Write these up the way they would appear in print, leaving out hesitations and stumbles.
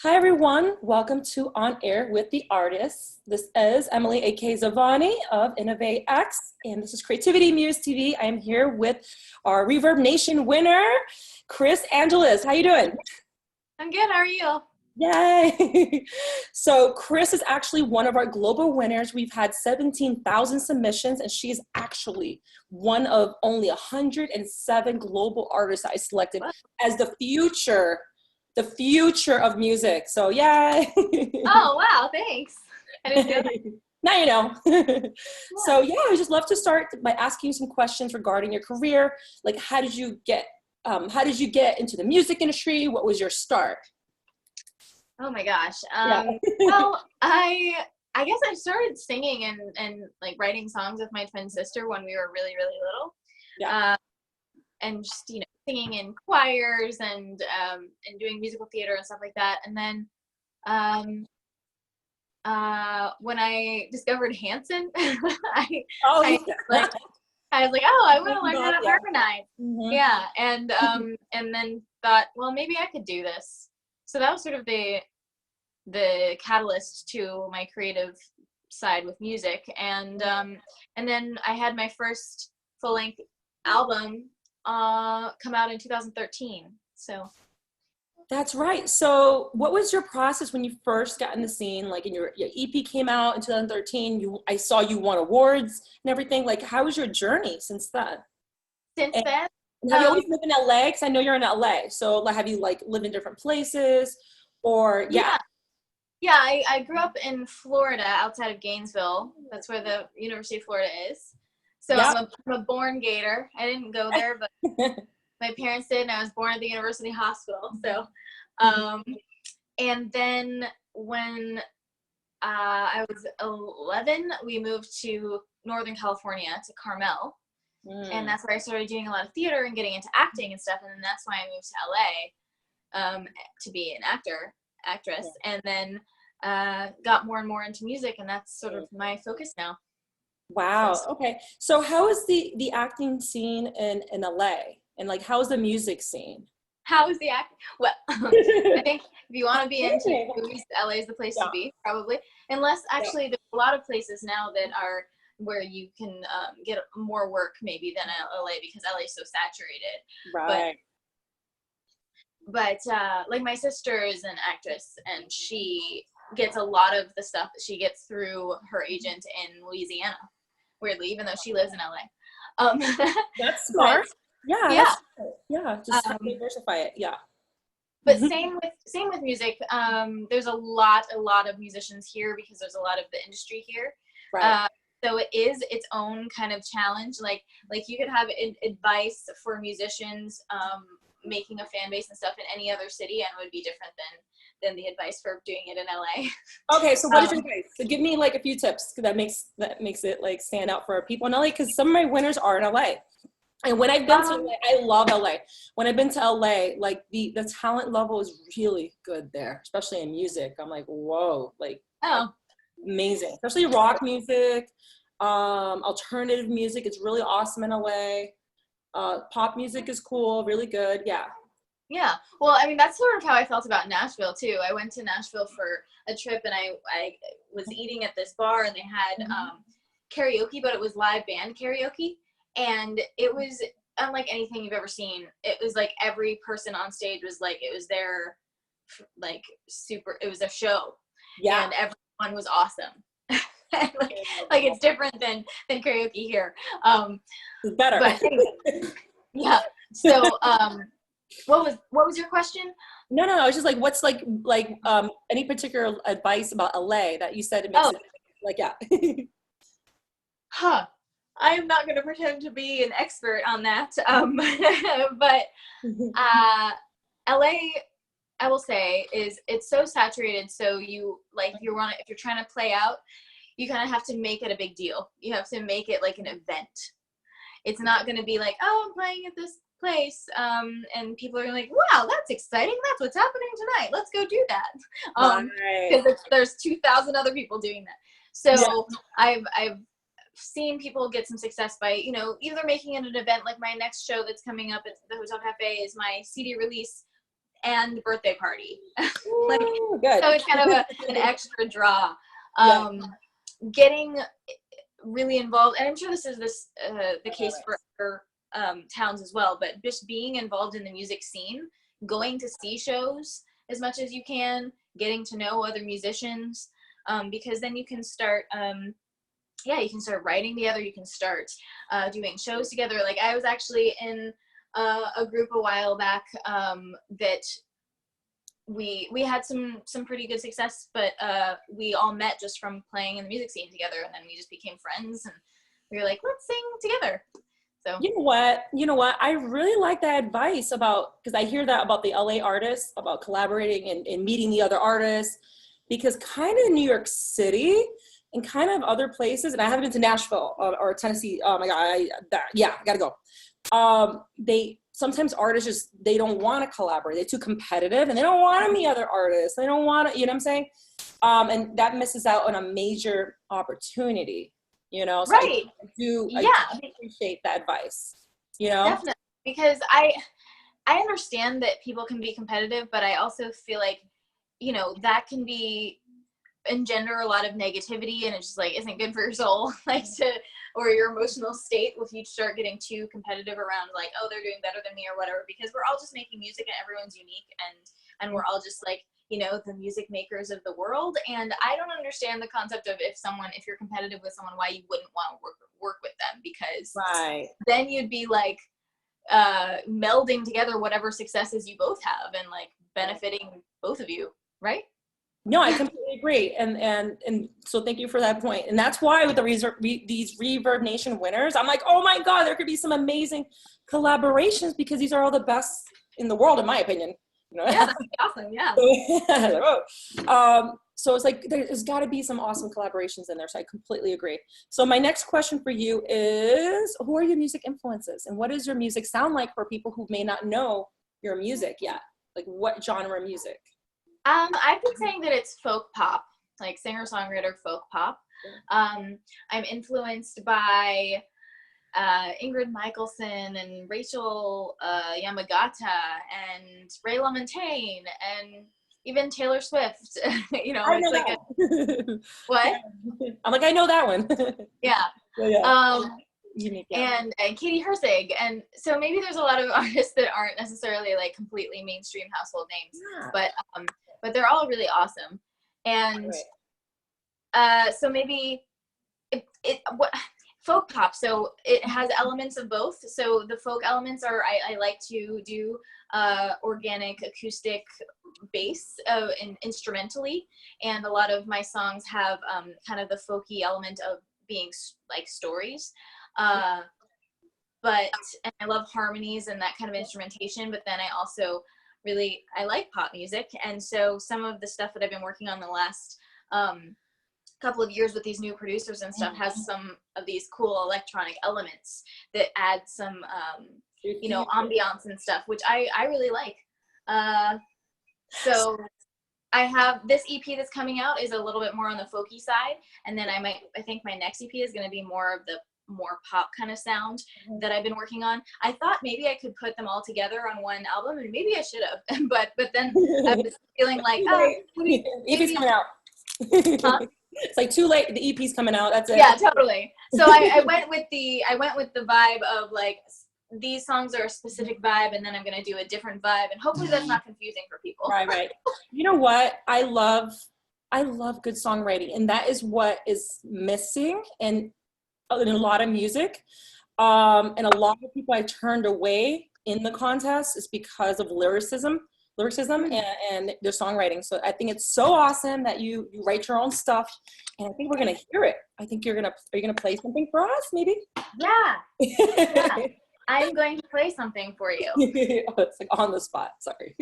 Hi everyone, welcome to On Air with the Artists. This is Emily, aka Xa'Vonni of Innova X, and this is CreativityMuze TV. I am here with our ReverbNation winner, Kris Angelis. How you doing? I'm good, how are you? Yay! So Kris is actually one of our global winners. We've had 17,000 submissions, and she is actually one of only 107 global artists I selected as the future of music. So yay. Oh wow, thanks. I didn't know that. Now you know. So yeah, I would just love to start by asking you some questions regarding your career. Like, how did you get into the music industry? What was your start? Oh my gosh. Yeah. Well, I guess I started singing and like writing songs with my twin sister when we were really, really little. Yeah. And just, singing in choirs and doing musical theater and stuff like that. And then when I discovered Hanson, I was like, oh, I want to learn how to harmonize. Mm-hmm. Yeah. And then thought, well, maybe I could do this. So that was sort of the catalyst to my creative side with music. And then I had my first full-length album come out in 2013. So that's right. So what was your process when you first got in the scene? Like, in your EP came out in 2013, I saw you won awards and everything. Like, how was your journey since then? Since then, have you always lived in LA? Because I know you're in LA. So like, have you like lived in different places or Yeah, I grew up in Florida, outside of Gainesville. That's where the University of Florida is. So I'm a born Gator. I didn't go there, but my parents did, and I was born at the University Hospital. So, and then when I was 11, we moved to Northern California, to Carmel. And that's where I started doing a lot of theater and getting into acting and stuff. And then that's why I moved to LA to be an actress. And then got more and more into music, and that's sort of my focus now. Wow. Okay. So how is the acting scene in LA? And like, how is the music scene? How is the acting? Well, I think if you want to be into movies, LA is the place to be, probably. Unless actually there's a lot of places now that are where you can get more work maybe than LA, because LA is so saturated. Right. But like, my sister is an actress, and she gets a lot of the stuff that she gets through her agent in Louisiana, weirdly, even though she lives in LA. That's smart. Just diversify it. But same with music. There's a lot of musicians here because there's a lot of the industry here. Right. So it is its own kind of challenge. Like you could have advice for musicians making a fan base and stuff in any other city, and it would be different than the advice for doing it in LA. Okay, so what is your advice? So give me like a few tips, because that makes it like stand out for people in LA, because some of my winners are in LA. And when I've been to LA, I love LA. When I've been to LA, like the talent level is really good there, especially in music. I'm like, whoa, like amazing. Especially rock music, alternative music is really awesome in LA. Pop music is cool, really good. Yeah, well, I mean, that's sort of how I felt about Nashville too. I went to Nashville for a trip, and I was eating at this bar, and they had karaoke, but it was live band karaoke, and it was unlike anything you've ever seen. It was like every person on stage was like, it was their it was their show, and everyone was awesome. like it's different than karaoke here. It's better. But anyway, yeah. So what was your question? No, it's just like, what's like any particular advice about LA that you said it makes it I am not going to pretend to be an expert on that. But LA, I will say, it's so saturated. So if you're trying to play out, you kind of have to make it a big deal. You have to make it like an event. It's not going to be like, oh, I'm playing at this place, and people are like, wow, that's exciting. That's what's happening tonight. Let's go do that. Because there's 2,000 other people doing that. So I've seen people get some success by, either making it an event. Like my next show that's coming up at the Hotel Cafe is my CD release and birthday party. Like, Ooh, good. so it's kind of an extra draw. Yeah. Getting really involved, and I'm sure this is the case for other towns as well, but just being involved in the music scene, going to see shows as much as you can, getting to know other musicians, because then you can start you can start writing together, you can start doing shows together. Like I was actually in a group a while back that we had some pretty good success, but we all met just from playing in the music scene together, and then we just became friends, and we were like, let's sing together. So You know what? I really like that advice about, because I hear that about the LA artists, about collaborating and meeting the other artists, because kind of in New York City and kind of other places, and I haven't been to Nashville or Tennessee. Oh my God, I gotta go. They sometimes artists just, they don't want to collaborate. They're too competitive and they don't want to meet other artists. They don't want to, you know what I'm saying? And that misses out on a major opportunity, you know? So right. I do appreciate that advice, you know? Definitely. Because I understand that people can be competitive, but I also feel like, you know, that can be engender a lot of negativity, and it's just like isn't good for your soul, like or your emotional state if you start getting too competitive around like, oh, they're doing better than me or whatever, because we're all just making music and everyone's unique, and we're all just like, you know, the music makers of the world. And I don't understand the concept of if you're competitive with someone, why you wouldn't want to work with them, because then you'd be like melding together whatever successes you both have and like benefiting both of you, right? No, I completely agree. And so thank you for that point. And that's why with these ReverbNation winners, I'm like, oh my God, there could be some amazing collaborations, because these are all the best in the world, in my opinion. You know? Yeah, that'd be awesome. Yeah. So it's like, there's gotta be some awesome collaborations in there. So I completely agree. So my next question for you is, who are your music influences, and what does your music sound like for people who may not know your music yet? Like what genre of music? I've been saying that it's folk pop, like singer-songwriter folk pop. I'm influenced by Ingrid Michaelson and Rachel Yamagata and Ray LaMontagne and even Taylor Swift. You know, it's like what? I'm like, I know that one. Yeah. Unique, and Katie Herzig, and so maybe there's a lot of artists that aren't necessarily like completely mainstream household names, but they're all really awesome. And so maybe what folk pop, so it has elements of both. So the folk elements are I like to do organic acoustic bass and instrumentally, and a lot of my songs have kind of the folky element of being like stories. And I love harmonies and that kind of instrumentation, but then I also I like pop music, and so some of the stuff that I've been working on the last couple of years with these new producers and stuff has some of these cool electronic elements that add some you know, ambiance and stuff, which I really like. So I have this EP that's coming out is a little bit more on the folky side, and then I think my next EP is going to be more of the more pop kind of sound that I've been working on. I thought maybe I could put them all together on one album, and maybe I should have, but then I was feeling like, maybe EP's coming out. Huh? It's like too late. The EP's coming out. That's it. Yeah, totally. So I went with the vibe of like, these songs are a specific vibe, and then I'm going to do a different vibe, and hopefully that's not confusing for people. Right. You know what? I love good songwriting, and that is what is missing in a lot of music. And a lot of people I turned away in the contest is because of lyricism and their songwriting. So I think it's so awesome that you write your own stuff, and I think we're going to hear it. I think are you going to play something for us, maybe? Yeah. I'm going to play something for you. It's like on the spot. Sorry.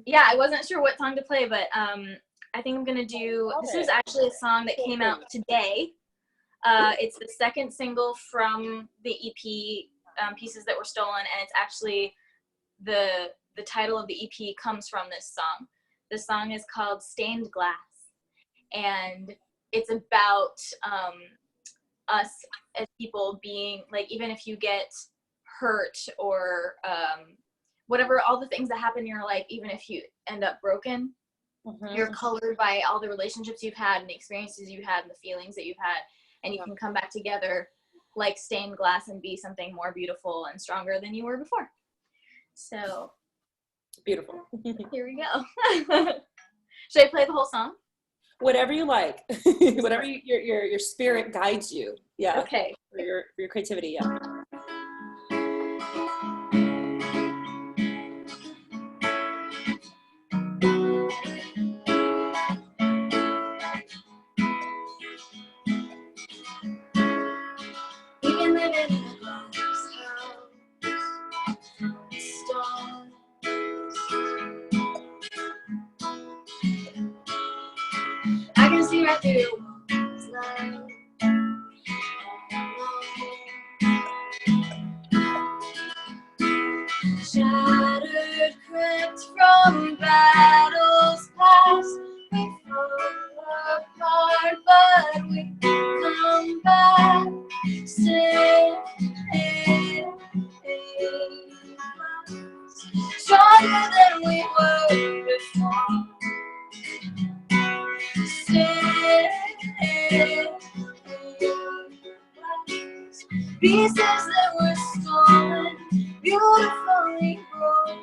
Yeah, I wasn't sure what song to play, but I think I'm going to do, this is actually a song that came out today. It's the second single from the EP, Pieces That Were Stolen, and it's actually the title of the EP comes from this song. The song is called Stained Glass, and it's about us as people being like, even if you get hurt or whatever, all the things that happen in your life, even if you end up broken, you're colored by all the relationships you've had and the experiences you've had and the feelings that you've had, and you can come back together like stained glass and be something more beautiful and stronger than you were before. So beautiful. here we go. Should I play the whole song? Whatever you like. Whatever your spirit guides you. Yeah. Okay. For your creativity, yeah. I can see right through walls like shattered, cracked from battles past. We fall apart, but we come back. Stronger than we were before. Pieces that were stolen, beautifully broken.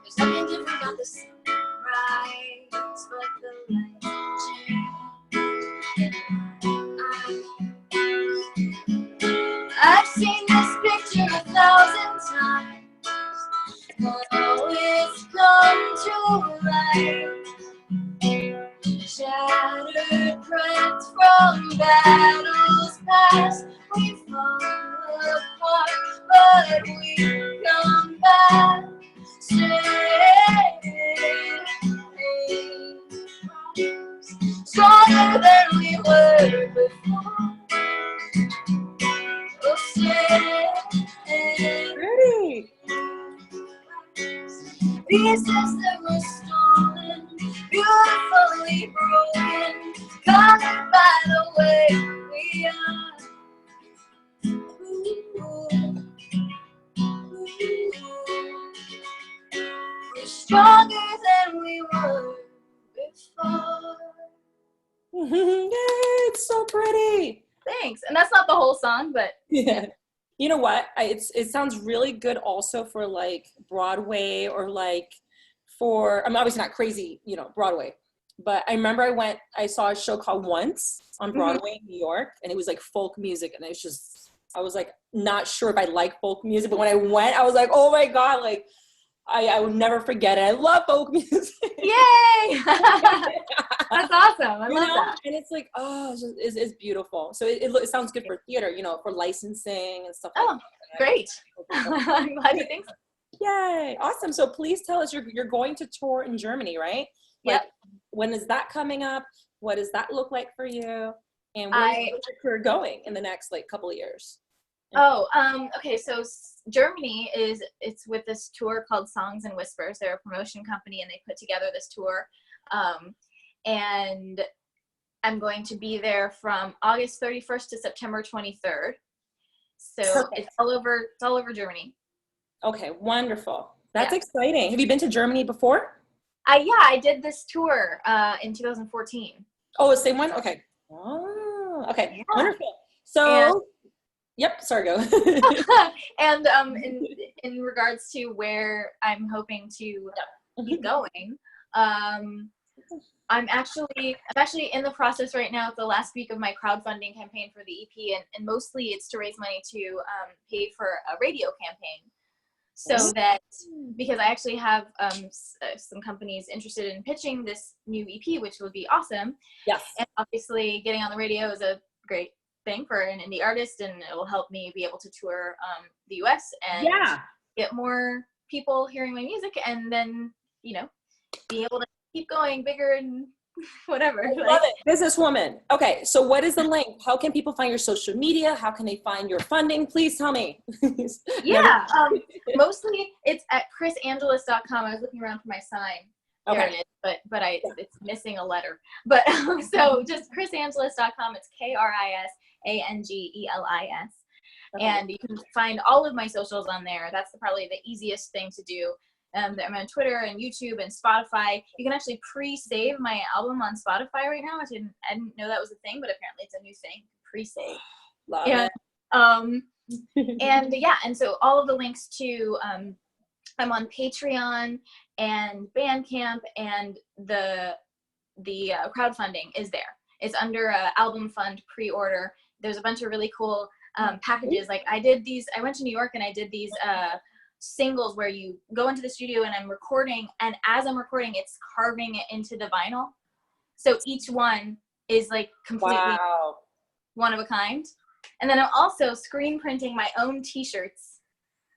There's nothing different about the sunrise, but the light change. I've seen this picture 1,000 times. Oh, it's come to life. Shattered, cracked from battles past. We fall apart, but we come back. Stronger than we were before. Oh, Pretty. Pieces that were stolen, beautifully broken, colored by the way we are. We're stronger than we were before. It's so pretty. Thanks. And that's not the whole song, but yeah. You know what? It sounds really good also for like Broadway or like for, I'm obviously not crazy, Broadway, but I remember I saw a show called Once on Broadway in New York, and it was like folk music, and I was like not sure if I like folk music, but when I went, I was like, oh my God, like I would never forget it. I love folk music. Yay! That's awesome. I love that. And it's like, oh, it's beautiful. So it sounds good for theater, for licensing and stuff like that. Great. I'm glad you think so. Yay. Awesome. So please tell us, you're going to tour in Germany, right? Yep. Like, when is that coming up? What does that look like for you? And where's your career going in the next couple of years? Okay. So Germany it's with this tour called Songs and Whispers. They're a promotion company, and they put together this tour. And I'm going to be there from August 31st to September 23rd. So Perfect. it's all over Germany. Okay, wonderful. That's exciting. Have you been to Germany before? I did this tour in 2014. Oh, the same one? Okay. Oh, okay. Yeah. Wonderful. So, yep, sorry, go. And in regards to where I'm hoping to keep going, I'm actually in the process right now. It's the last week of my crowdfunding campaign for the EP, and mostly it's to raise money to pay for a radio campaign. So that, because I actually have some companies interested in pitching this new EP, which would be awesome. Yes. And obviously getting on the radio is a great thing for an indie artist, and it will help me be able to tour the US and get more people hearing my music, and then, be able to keep going bigger and whatever. I love it. Businesswoman. Okay, so what is the link? How can people find your social media? How can they find your funding? Please tell me. Mostly it's at krisangelis.com. I was looking around for my sign. There it is, but it's missing a letter. But so just krisangelis.com. It's Angelis. And you can find all of my socials on there. That's probably the easiest thing to do. I'm on Twitter and YouTube and Spotify. You can actually pre-save my album on Spotify right now. I didn't know that was a thing, but apparently it's a new thing. Pre-save. Love it. And yeah, and so all of the links to I'm on Patreon and Bandcamp, and the crowdfunding is there. It's under album fund pre-order. There's a bunch of really cool packages. Like I went to New York and I did these singles where you go into the studio and I'm recording, and as I'm recording, it's carving it into the vinyl. So each one is like completely one of a kind. And then I'm also screen printing my own t-shirts.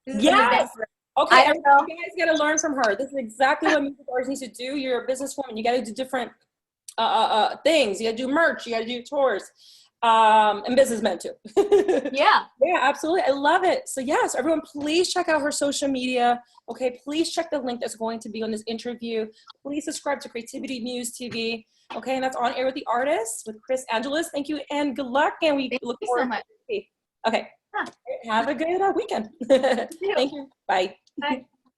Yes. Okay, you guys gotta learn from her. This is exactly what music artists need to do. You're a businesswoman. You gotta do different things. You gotta do merch. You gotta do tours. And businessmen too. Yeah, absolutely. I love it. So yes, everyone, please check out her social media. Okay, please check the link that's going to be on this interview. Please subscribe to CreativityMuze TV. Okay, and that's On Air with the Artist with Kris Angelis. Thank you and good luck. And we look forward so much. Okay, have a good weekend. Thank you. Bye. Bye.